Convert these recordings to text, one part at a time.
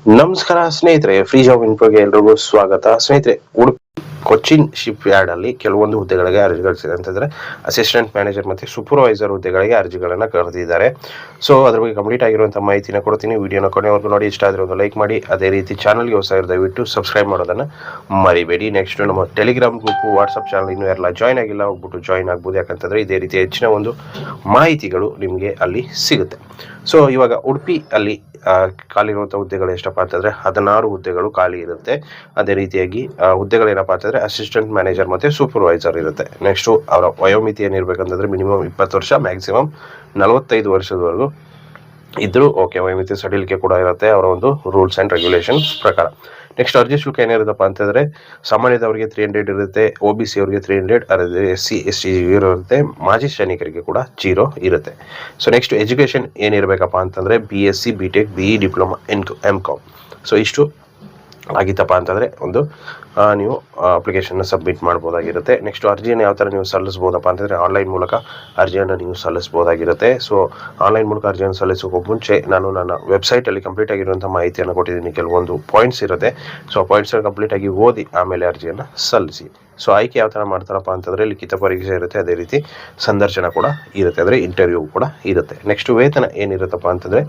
ನಮಸ್ಕಾರ ಸ್ನೇಹಿತರೆ, free job ಇನ್ಫೋಗೆ ಎಲ್ರಿಗೂ ಸ್ವಾಗತ. ಸ್ನೇಹಿತರೆ, ಉಡುಪಿ ಕೊಚ್ಚಿನ್ ಶಿಪ್ ಯಾರ್ಡ್ ಅಲ್ಲಿ ಕೆಲವೊಂದು ಹುದ್ದೆಗಳಿಗೆ ಅರ್ಜಿಗಳಿಸಿದೆ ಅಂತಂದ್ರೆ ಅಸಿಸ್ಟೆಂಟ್ ಮ್ಯಾನೇಜರ್ ಮತ್ತೆ ಸೂಪರ್ವೈಸರ್ ಹುದ್ದೆಗಳಿಗೆ ಅರ್ಜಿಗಳನ್ನ ಕರೆದಿದ್ದಾರೆ. ಸೊ ಅದ್ರ ಬಗ್ಗೆ ಕಂಪ್ಲೀಟ್ ಆಗಿರುವಂತಹ ಮಾಹಿತಿನ ಕೊಡ್ತೀನಿ. ವಿಡಿಯೋನ ಕೊನೆವರೆಗೂ ನೋಡಿ. ಇಷ್ಟ ಆದ್ರೆ ಒಂದು ಲೈಕ್ ಮಾಡಿ. ಅದೇ ರೀತಿ ಚಾನಲ್ಗೆ ಹೊಸ ದಯವಿಟ್ಟು ಸಬ್ಸ್ಕ್ರೈಬ್ ಮಾಡೋದನ್ನ ಮರಿಬೇಡಿ. ನೆಕ್ಸ್ಟ್ ನಮ್ಮ ಟೆಲಿಗ್ರಾಮ್ ಗ್ರೂಪ್, ವಾಟ್ಸ್ಆಪ್ ಚಾನಲ್ ಇನ್ನೂ ಯಾರೆಲ್ಲ ಜಾಯ್ನ್ ಆಗಿಲ್ಲ ಹೋಗ್ಬಿಟ್ಟು ಜಾಯ್ನ್ ಆಗ್ಬೋದು. ಯಾಕಂತಂದ್ರೆ ಇದೇ ರೀತಿ ಹೆಚ್ಚಿನ ಒಂದು ಮಾಹಿತಿಗಳು ನಿಮಗೆ ಅಲ್ಲಿ ಸಿಗುತ್ತೆ. ಸೊ ಇವಾಗ ಉಡುಪಿ ಅಲ್ಲಿ ಖಾಲಿ ಇರುವಂಥ ಹುದ್ದೆಗಳು ಎಷ್ಟಪ್ಪ ಅಂತಂದ್ರೆ 16 ಹುದ್ದೆಗಳು ಖಾಲಿ ಇರುತ್ತೆ. ಅದೇ ರೀತಿಯಾಗಿ ಹುದ್ದೆಗಳೇನಪ್ಪ ಅಂತಂದ್ರೆ ಅಸಿಸ್ಟೆಂಟ್ ಮ್ಯಾನೇಜರ್ ಮತ್ತೆ ಸೂಪರ್ವೈಸರ್ ಇರುತ್ತೆ. ನೆಕ್ಸ್ಟ್ ಅವರ ವಯೋಮಿತಿ ಏನಿರ್ಬೇಕಂತಂದ್ರೆ ಮಿನಿಮಮ್ 20 ವರ್ಷ, ಮ್ಯಾಕ್ಸಿಮಮ್ 45 ವರ್ಷದವರೆಗೂ ಇದ್ರು ಓಕೆ. ವಯೋಮಿತಿ ಸಡಿಲಿಕೆ ಕೂಡ ಇರುತ್ತೆ ಅವರ ಒಂದು ರೂಲ್ಸ್ ಅಂಡ್ ರೆಗ್ಯುಲೇಷನ್ಸ್ ಪ್ರಕಾರ. ನೆಕ್ಸ್ಟ್ ಅರ್ಜಿ ಶುಲ್ಕ ಏನಿರುತ್ತಪ್ಪ ಅಂತಂದ್ರೆ ಸಾಮಾನ್ಯದವರಿಗೆ 300 ಇರುತ್ತೆ, OBC ಅವರಿಗೆ 300, ಅದೇ SC ST ಇರುತ್ತೆ, ಮಾಜಿ ಸೈನಿಕರಿಗೆ ಕೂಡ 0 ಇರುತ್ತೆ. ಸೊ ನೆಕ್ಸ್ಟ್ ಎಜುಕೇಶನ್ ಏನಿರಬೇಕಪ್ಪ ಅಂತಂದ್ರೆ BSc, BTech, BE, diploma, MCOM. So ಇಷ್ಟು ಆಗಿತ್ತಪ್ಪ ಅಂತಂದರೆ ಒಂದು ನೀವು ಅಪ್ಲಿಕೇಶನ್ನ ಸಬ್ಮಿಟ್ ಮಾಡ್ಬೋದಾಗಿರುತ್ತೆ. ನೆಕ್ಸ್ಟ್ ಅರ್ಜಿಯನ್ನು ಯಾವ ಥರ ನೀವು ಸಲ್ಲಿಸ್ಬೋದಪ್ಪ ಅಂತಂದರೆ ಆನ್ಲೈನ್ ಮೂಲಕ ಅರ್ಜಿಯನ್ನು ನೀವು ಸಲ್ಲಿಸ್ಬೋದಾಗಿರುತ್ತೆ. ಸೊ ಆನ್ಲೈನ್ ಮೂಲಕ ಅರ್ಜಿಯನ್ನು ಸಲ್ಲಿಸೋಕೆ ಮುಂಚೆ ನಾನು ನನ್ನ ವೆಬ್ಸೈಟಲ್ಲಿ ಕಂಪ್ಲೀಟ್ ಆಗಿರುವಂಥ ಮಾಹಿತಿಯನ್ನು ಕೊಟ್ಟಿದ್ದೀನಿ. ಕೆಲವೊಂದು ಪಾಯಿಂಟ್ಸ್ ಇರುತ್ತೆ. ಸೊ ಆ ಪಾಯಿಂಟ್ಸನ್ನು ಕಂಪ್ಲೀಟಾಗಿ ಓದಿ ಆಮೇಲೆ ಅರ್ಜಿಯನ್ನು ಸಲ್ಲಿಸಿ. ಸೊ ಆಯ್ಕೆ ಯಾವ ಥರ ಮಾಡ್ತಾರಪ್ಪ ಅಂತಂದರೆ ಲಿಖಿತ ಪರೀಕ್ಷೆ ಇರುತ್ತೆ, ಅದೇ ರೀತಿ ಸಂದರ್ಶನ ಕೂಡ ಇರುತ್ತೆ, ಅಂದರೆ ಇಂಟರ್ವ್ಯೂ ಕೂಡ ಇರುತ್ತೆ. ನೆಕ್ಸ್ಟ್ ವೇತನ ಏನಿರುತ್ತಪ್ಪ ಅಂತಂದರೆ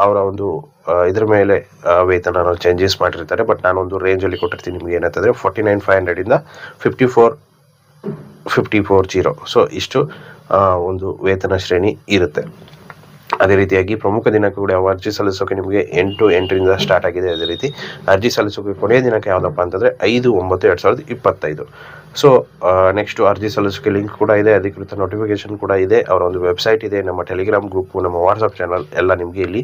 ಅವರ ಒಂದು ಇದ್ರ ಮೇಲೆ ವೇತನ ಚೇಂಜಸ್ ಮಾಡಿರ್ತಾರೆ. ಬಟ್ ನಾನೊಂದು ರೇಂಜಲ್ಲಿ ಕೊಟ್ಟಿರ್ತೀನಿ ನಿಮಗೆ. ಏನಂತಂದರೆ 49,500 ಇಂದ 54,000. ಸೊ ಇಷ್ಟು ಒಂದು ವೇತನ ಶ್ರೇಣಿ ಇರುತ್ತೆ. ಅದೇ ರೀತಿಯಾಗಿ ಪ್ರಮುಖ ದಿನಾಂಕ ಕೂಡ ಅರ್ಜಿ ಸಲ್ಲಿಸೋಕೆ ನಿಮಗೆ 8/8 ಸ್ಟಾರ್ಟ್ ಆಗಿದೆ. ಅದೇ ರೀತಿ ಅರ್ಜಿ ಸಲ್ಲಿಸೋಕೆ ಕೊನೆಯ ದಿನಾಂಕ ಯಾವುದಪ್ಪ ಅಂತಂದರೆ 5/9/2025. ಸೊ ನೆಕ್ಸ್ಟ್ ಅರ್ಜಿ ಸಲ್ಲಿಸೋಕೆ ಲಿಂಕ್ ಕೂಡ ಇದೆ, ಅಧಿಕೃತ ನೋಟಿಫಿಕೇಶನ್ ಕೂಡ ಇದೆ, ಅವರ ಒಂದು ವೆಬ್ಸೈಟ್ ಇದೆ, ನಮ್ಮ ಟೆಲಿಗ್ರಾಮ್ ಗ್ರೂಪು, ನಮ್ಮ ವಾಟ್ಸಪ್ ಚಾನಲ್ ಎಲ್ಲ ನಿಮಗೆ ಇಲ್ಲಿ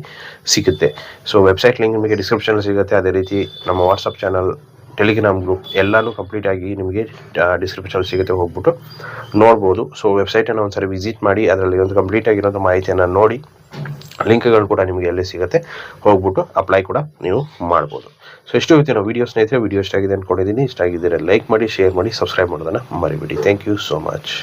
ಸಿಗುತ್ತೆ. ಸೊ ವೆಬ್ಸೈಟ್ ಲಿಂಕ್ ನಿಮಗೆ ಡಿಸ್ಕ್ರಿಪ್ಷನ್ ಸಿಗುತ್ತೆ. ಅದೇ ರೀತಿ ನಮ್ಮ ವಾಟ್ಸಪ್ ಚಾನಲ್, ಟೆಲಿಗ್ರಾಮ್ ಗ್ರೂಪ್ ಎಲ್ಲನೂ ಕಂಪ್ಲೀಟ್ ಆಗಿ ನಿಮಗೆ ಡಿಸ್ಕ್ರಿಪ್ಷನ್ ಸಿಗುತ್ತೆ, ಹೋಗ್ಬಿಟ್ಟು ನೋಡ್ಬೋದು. ಸೊ ವೆಬ್ಸೈಟನ್ನು ಒಂದ್ಸರಿ ವಿಸಿಟ್ ಮಾಡಿ, ಅದರಲ್ಲಿ ಒಂದು ಕಂಪ್ಲೀಟ್ ಆಗಿರೋಂಥ ಮಾಹಿತಿಯನ್ನು ನೋಡಿ. ಲಿಂಕ್ಗಳು ಕೂಡ ನಿಮಗೆ ಎಲ್ಲೇ ಸಿಗುತ್ತೆ, ಹೋಗ್ಬಿಟ್ಟು ಅಪ್ಲೈ ಕೂಡ ನೀವು ಮಾಡ್ಬೋದು. ಸೊ ಇಷ್ಟು ಇವತ್ತಿನ ವಿಡಿಯೋ ಸ್ನೇಹಿತರೆ. ವಿಡಿಯೋ ಇಷ್ಟ ಆಗಿದೆ ಅಂದ್ಕೊಂಡಿದ್ದೀನಿ. ಇಷ್ಟ ಆಗಿದ್ದರೆ ಲೈಕ್ ಮಾಡಿ, ಶೇರ್ ಮಾಡಿ, ಸಬ್ಸ್ಕ್ರೈಬ್ ಮಾಡೋದನ್ನು ಮರಿಬೇಡಿ. Thank you so much.